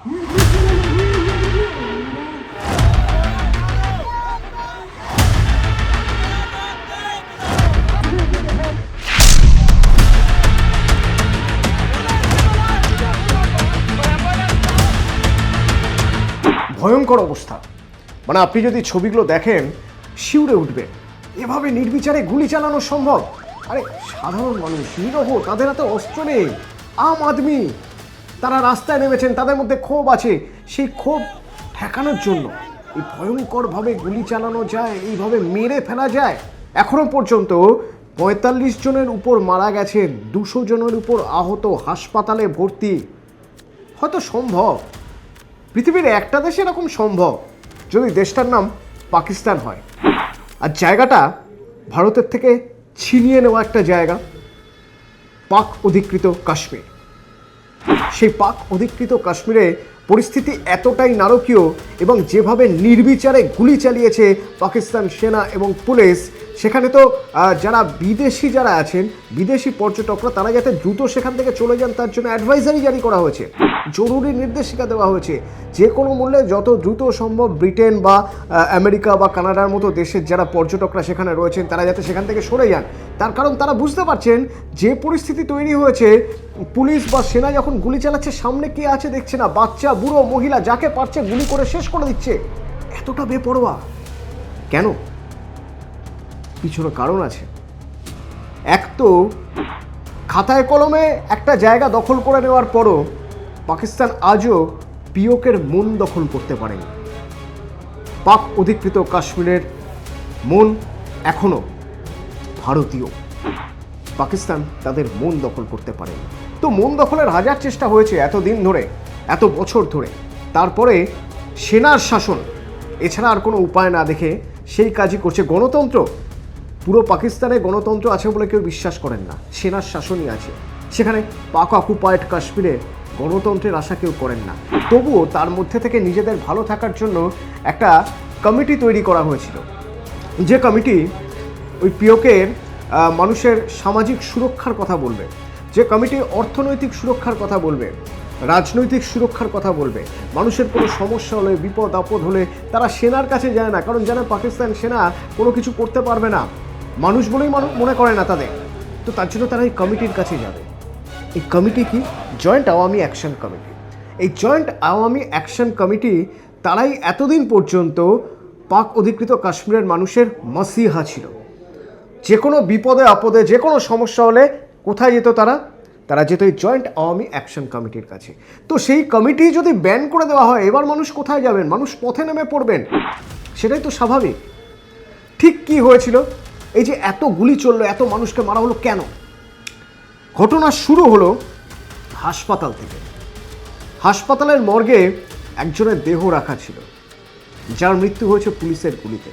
ভয়ঙ্কর অবস্থা। মানে আপনি যদি ছবিগুলো দেখেন শিউরে উঠবে, এভাবে নির্বিচারে গুলি চালানো সম্ভব? আরে সাধারণ মানুষ নিরহ, তাদের হাতে অস্ত্র নেই, আম আদমি, তারা রাস্তায় নেমেছেন, তাদের মধ্যে ক্ষোভ আছে, সেই ক্ষোভ ঠেকানোর জন্য এই ভয়ঙ্করভাবে গুলি চালানো যায়, এইভাবে মেরে ফেলা যায়। এখনো পর্যন্ত ৪৫ জনের উপর মারা গেছে, ২০০ জনের উপর আহত, হাসপাতালে ভর্তি। হয়তো সম্ভব, পৃথিবীর একটা দেশে এরকম সম্ভব যদি দেশটার নাম পাকিস্তান হয়, আর জায়গাটা ভারতের থেকে ছিনিয়ে নেওয়া একটা জায়গা, পাক অধিকৃত কাশ্মীর। সেই পাক অধিকৃত কাশ্মীরে পরিস্থিতি এতটাই নারকীয় এবং যেভাবে নির্বিচারে গুলি চালিয়েছে পাকিস্তান সেনা এবং পুলিশ, সেখানে তো যারা বিদেশি যারা আছেন, বিদেশি পর্যটকরা, তারা যাতে দ্রুত সেখান থেকে চলে যান তার জন্য অ্যাডভাইজারি জারি করা হয়েছে, জরুরি নির্দেশিকা দেওয়া হয়েছে, যে কোনো মূল্যে যত দ্রুত সম্ভব ব্রিটেন বা আমেরিকা বা কানাডার মতো দেশের যারা পর্যটকরা সেখানে রয়েছেন তারা যাতে সেখান থেকে সরে যান। তার কারণ তারা বুঝতে পারছেন যে পরিস্থিতি তৈরি হয়েছে, পুলিশ বা সেনা যখন গুলি চালাচ্ছে সামনে কে আছে দেখছে না, বাচ্চা, বুড়ো, মহিলা, যাকে পারছে গুলি করে শেষ করে দিচ্ছে। এতটা বেপরোয়া কেন? পিছনে কারণ আছে। এক তো খাতায় কলমে একটা জায়গা দখল করে নেওয়ার পরও পাকিস্তান আজও পিওকের মন দখল করতে পারেনি। পাক অধিকৃত কাশ্মীরের মন এখনো ভারতীয়, পাকিস্তান তাদের মন দখল করতে পারেনি। তো মন দখলের হাজার চেষ্টা হয়েছে এতদিন ধরে, এত বছর ধরে, তারপরে সেনার শাসন এছাড়া আর কোনো উপায় না দেখে সেই কাজই করছে। গণতন্ত্র, পুরো পাকিস্তানে গণতন্ত্র আছে বলে কেউ বিশ্বাস করেন না, সেনার শাসনই আছে। সেখানে পাক অকুপায়েড কাশ্মীরে গণতন্ত্রের আশা কেউ করেন না। তবুও তার মধ্যে থেকে নিজেদের ভালো থাকার জন্য একটা কমিটি তৈরি করা হয়েছিল, যে কমিটি ওই পিওকের মানুষের সামাজিক সুরক্ষার কথা বলবে, যে কমিটি অর্থনৈতিক সুরক্ষার কথা বলবে, রাজনৈতিক সুরক্ষার কথা বলবে। মানুষের কোনো সমস্যা হলে, বিপদ আপদ হলে তারা সেনার কাছে যায় না, কারণ জানে পাকিস্তান সেনা কোনো কিছু করতে পারবে না, মানুষ বলেই মনে করে না তাদের। তো তার জন্য তারা এই কমিটির কাছে যাবে। এই কমিটি কি? Joint Awami action committee. এই জয়েন্ট আওয়ামী অ্যাকশন কমিটি তারাই এতদিন পর্যন্ত পাক অধিকৃত কাশ্মীরের মানুষের মাসিহা ছিল। যে কোনো বিপদে আপদে, যে কোনো সমস্যা হলে কোথায় যেত তারা? তারা যেত এই জয়েন্ট আওয়ামী অ্যাকশন কমিটির কাছে। তো সেই কমিটি যদি ব্যান করে দেওয়া হয়, এবার মানুষ কোথায় যাবেন? মানুষ পথে নেমে পড়বেন, সেটাই তো স্বাভাবিক। ঠিক কি হয়েছিল? এই যে এত গুলি চললো, এত মানুষকে মারা হলো কেন? ঘটনা শুরু হলো হাসপাতাল থেকে। হাসপাতালের মর্গে একজনের দেহ রাখা ছিল, যার মৃত্যু হয়েছে পুলিশের গুলিতে।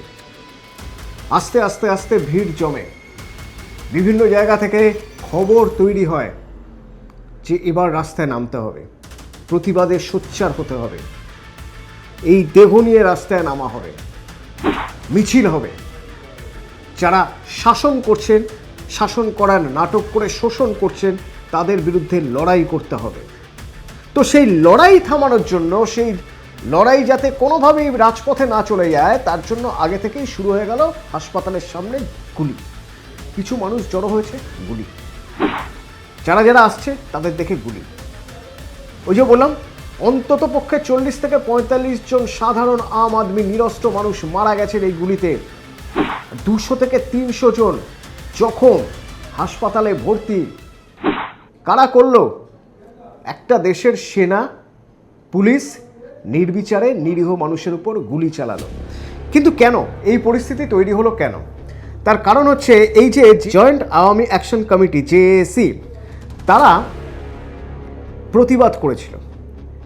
আস্তে আস্তে আস্তে ভিড় জমে, বিভিন্ন জায়গা থেকে খবর তৈরি হয় যে এবার রাস্তায় নামতে হবে, প্রতিবাদে সোচ্চার হতে হবে, এই দেহ নিয়ে রাস্তায় নামা হবে, মিছিল হবে। যারা শাসন করছেন, শাসন করার নাটক করে শোষণ করছেন, তাদের বিরুদ্ধে লড়াই করতে হবে। তো সেই লড়াই থামানোর জন্য, সেই লড়াই যাতে কোনোভাবেই রাজপথে না চলে যায়, তার জন্য আগে থেকেই শুরু হয়ে গেল হাসপাতালের সামনে গুলি। কিছু মানুষ জড়ো হয়েছে, গুলি। যারা যারা আসছে তাদের দেখে গুলি। ওই যে বললাম, অন্তত পক্ষে 40 থেকে 45 জন সাধারণ আম আদমি, নিরস্ত্র মানুষ মারা গেছেন এই গুলিতে। 200 থেকে 300 জন জখম, হাসপাতালে ভর্তি। কারা করলো? একটা দেশের সেনা, পুলিশ নির্বিচারে নিরীহ মানুষের উপর গুলি চালালো। কিন্তু কেন এই পরিস্থিতি তৈরি হলো কেন? তার কারণ হচ্ছে এই যে joint Awami action committee, JAC, তারা প্রতিবাদ করেছিল।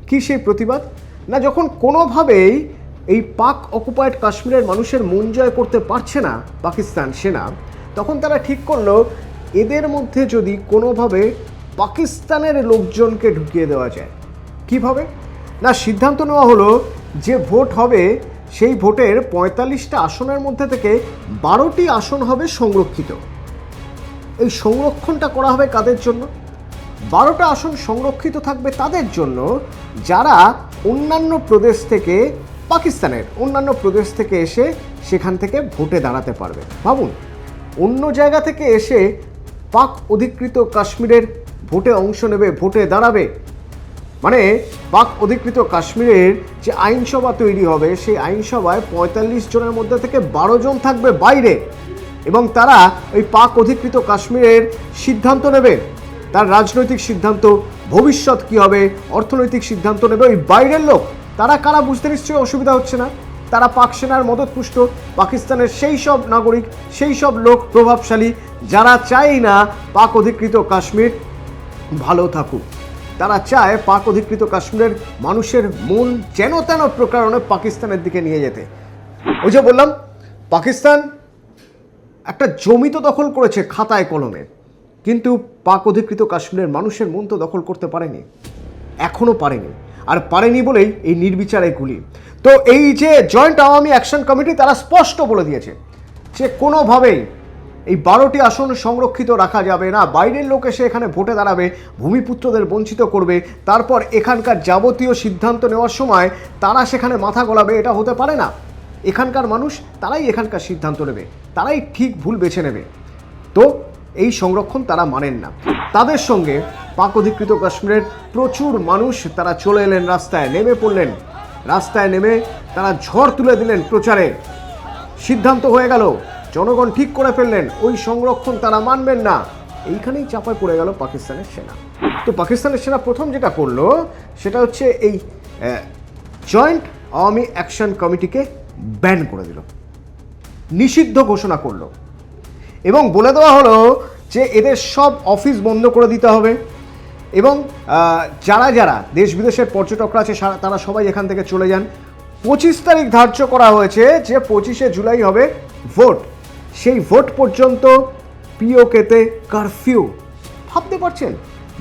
কি সেই প্রতিবাদ? না, যখন কোনোভাবেই এই পাক অকুপায়েড কাশ্মীরের মানুষের মন জয় করতে পারছে না পাকিস্তান সেনা, তখন তারা ঠিক করলো এদের মধ্যে যদি কোনোভাবে পাকিস্তানের লোকজনকে ঢুকিয়ে দেওয়া যায়। কিভাবে? না, সিদ্ধান্ত নেওয়া হলো যে ভোট হবে, সেই ভোটের 45টা আসনের মধ্যে থেকে 12টি আসন হবে সংরক্ষিত। এই সংরক্ষণটা করা হবে কাদের জন্য? 12টা আসন সংরক্ষিত থাকবে তাদের জন্য যারা অন্যান্য প্রদেশ থেকে, পাকিস্তানের অন্যান্য প্রদেশ থেকে এসে সেখান থেকে ভোটে দাঁড়াতে পারবে। ভাবুন, অন্য জায়গা থেকে এসে পাক অধিকৃত কাশ্মীরের ভোটে অংশ নেবে, ভোটে দাঁড়াবে। মানে পাক অধিকৃত কাশ্মীরের যে আইনসভা তৈরি হবে, সেই আইনসভায় ৪৫ জনের মধ্যে থেকে ১২ জন থাকবে বাইরে, এবং তারা ওই পাক অধিকৃত কাশ্মীরের সিদ্ধান্ত নেবে, তার রাজনৈতিক সিদ্ধান্ত, ভবিষ্যৎ কী হবে, অর্থনৈতিক সিদ্ধান্ত নেবে ওই বাইরের লোক। তারা কারা বুঝতে নিশ্চয়ই অসুবিধা হচ্ছে না। তারা পাক সেনার মদতপুষ্ট পাকিস্তানের সেই সব নাগরিক, সেই সব লোক প্রভাবশালী, যারা চায় না পাক অধিকৃত কাশ্মীর ভালো থাকুক। তারা চায় পাক অধিকৃত কাশ্মীরের মানুষের মন যেন তেন প্রকারণে পাকিস্তানের দিকে নিয়ে যেতে। ওই যে বললাম, পাকিস্তান একটা জমি তো দখল করেছে খাতায় কলমে, কিন্তু পাক অধিকৃত কাশ্মীরের মানুষের মন তো দখল করতে পারেনি, এখনও পারেনি। আর পারেনি বলেই এই নির্বিচারে গুলি। তো এই যে জয়েন্ট আওয়ামী অ্যাকশন কমিটি, তারা স্পষ্ট বলে দিয়েছে যে কোনোভাবেই এই 12টি আসন সংরক্ষিত রাখা যাবে না। বাইরের লোক এসে এখানে ভোটে দাঁড়াবে, ভূমিপুত্রদের বঞ্চিত করবে, তারপর এখানকার যাবতীয় সিদ্ধান্ত নেওয়ার সময় তারা সেখানে মাথা গলাবে, এটা হতে পারে না। এখানকার মানুষ, তারাই এখানকার সিদ্ধান্ত নেবে, তারাই ঠিক ভুল বেছে নেবে। তো এই সংরক্ষণ তারা মানেন না। তাদের সঙ্গে পাক অধিকৃত কাশ্মীরের প্রচুর মানুষ তারা চলে এলেন, রাস্তায় নেমে পড়লেন। রাস্তায় নেমে তারা ঝড় তুলে দিলেন প্রচারে। সিদ্ধান্ত হয়ে গেল, জনগণ ঠিক করে ফেললেন, ওই সংরক্ষণ তারা মানবেন না। এইখানেই চাপায় পড়ে গেল পাকিস্তানের সেনা। তো পাকিস্তানের সেনা প্রথম যেটা করলো সেটা হচ্ছে এই জয়েন্ট আওয়ামী অ্যাকশন কমিটিকে ব্যান করে দিল, নিষিদ্ধ ঘোষণা করলো, এবং বলে দেওয়া হলো যে এদের সব অফিস বন্ধ করে দিতে হবে, এবং যারা যারা দেশ বিদেশের পর্যটকরা আছে তারা সবাই এখান থেকে চলে যান। 25 তারিখ ধার্য করা হয়েছে যে 25শে জুলাই হবে ভোট। সেই ভোট পর্যন্ত পিওকেতে কারফিউ। ভাবতে পারছেন,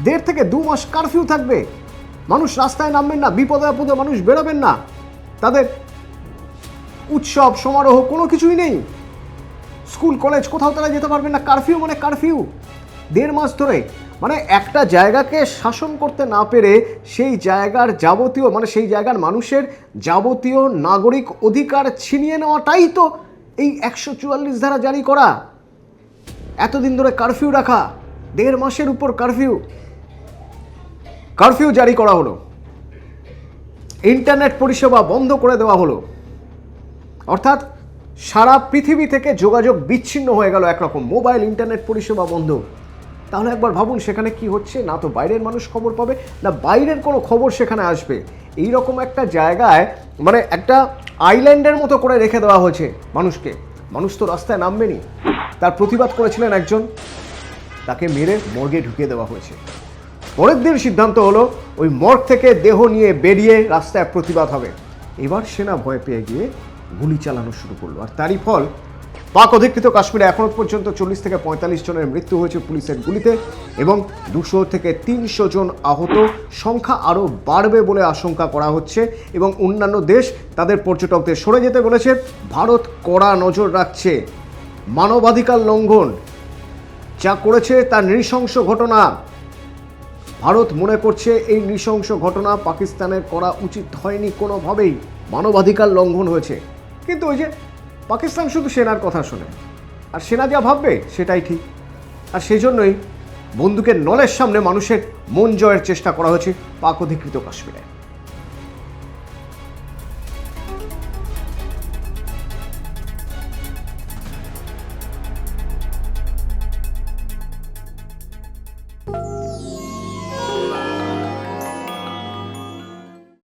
1.5 থেকে 2 মাস কারফিউ থাকবে। মানুষ রাস্তায় নামবেন না, বিপদে আপদে মানুষ বেরোবেন না, তাদের উৎসব সমারোহ কোনো কিছুই নেই, স্কুল কলেজ কোথাও তারা যেতে পারবেন না। কারফিউ মানে কারফিউ 1.5 মাস ধরে। মানে একটা জায়গাকে শাসন করতে না পেরে সেই জায়গার যাবতীয়, মানে সেই জায়গার মানুষের যাবতীয় নাগরিক অধিকার ছিনিয়ে নেওয়াটাই তো এই 144 ধারা জারি করা। এতদিন ধরে কারফিউ রাখা, 1.5 মাসের উপর কারফিউ জারি করা হলো। ইন্টারনেট পরিষেবা বন্ধ করে দেওয়া হলো। অর্থাৎ সারা পৃথিবী থেকে যোগাযোগ বিচ্ছিন্ন হয়ে গেল একরকম, মোবাইল ইন্টারনেট পরিষেবা বন্ধ। তাহলে একবার ভাবুন সেখানে কি হচ্ছে। না তো বাইরের মানুষ খবর পাবে, না বাইরের কোনো খবর সেখানে আসবে। এই রকম একটা জায়গায়, মানে একটা আইল্যান্ডের মতো করে রেখে দেওয়া হয়েছে মানুষকে। মানুষ তো রাস্তায় নামবেনি। তার প্রতিবাদ করেছিলেন একজন, তাকে মেরে মর্গে ঢুকিয়ে দেওয়া হয়েছে। পরের দিন সিদ্ধান্ত হলো ওই মর্গ থেকে দেহ নিয়ে বেরিয়ে রাস্তায় প্রতিবাদ হবে। এবার সেনা ভয় পেয়ে গিয়ে গুলি চালানো শুরু করলো। আর তারই ফল, পাক অধিকৃত কাশ্মীরে এখনও পর্যন্ত 40 থেকে 45 জনের মৃত্যু হয়েছে পুলিশের গুলিতে, এবং 200 থেকে 300 জন আহত। সংখ্যা আরও বাড়বে বলে আশঙ্কা করা হচ্ছে, এবং অন্যান্য দেশ তাদের পর্যটকদের সরে যেতে বলেছে। ভারত কড়া নজর রাখছে। মানবাধিকার লঙ্ঘন যা করেছে তা নৃশংস ঘটনা। ভারত মনে করছে এই নৃশংস ঘটনা পাকিস্তানের করা উচিত হয়নি কোনোভাবেই, মানবাধিকার লঙ্ঘন হয়েছে। কিন্তু ওই যে পাকিস্তান শুধু সেনার কথা শোনে, আর সেনা যা ভাববে সেটাই ঠিক। আর সেই জন্যই বন্দুকের নলের সামনে মানুষের মন জয়ের চেষ্টা করা হয়েছে পাক অধিকৃত কাশ্মীরে।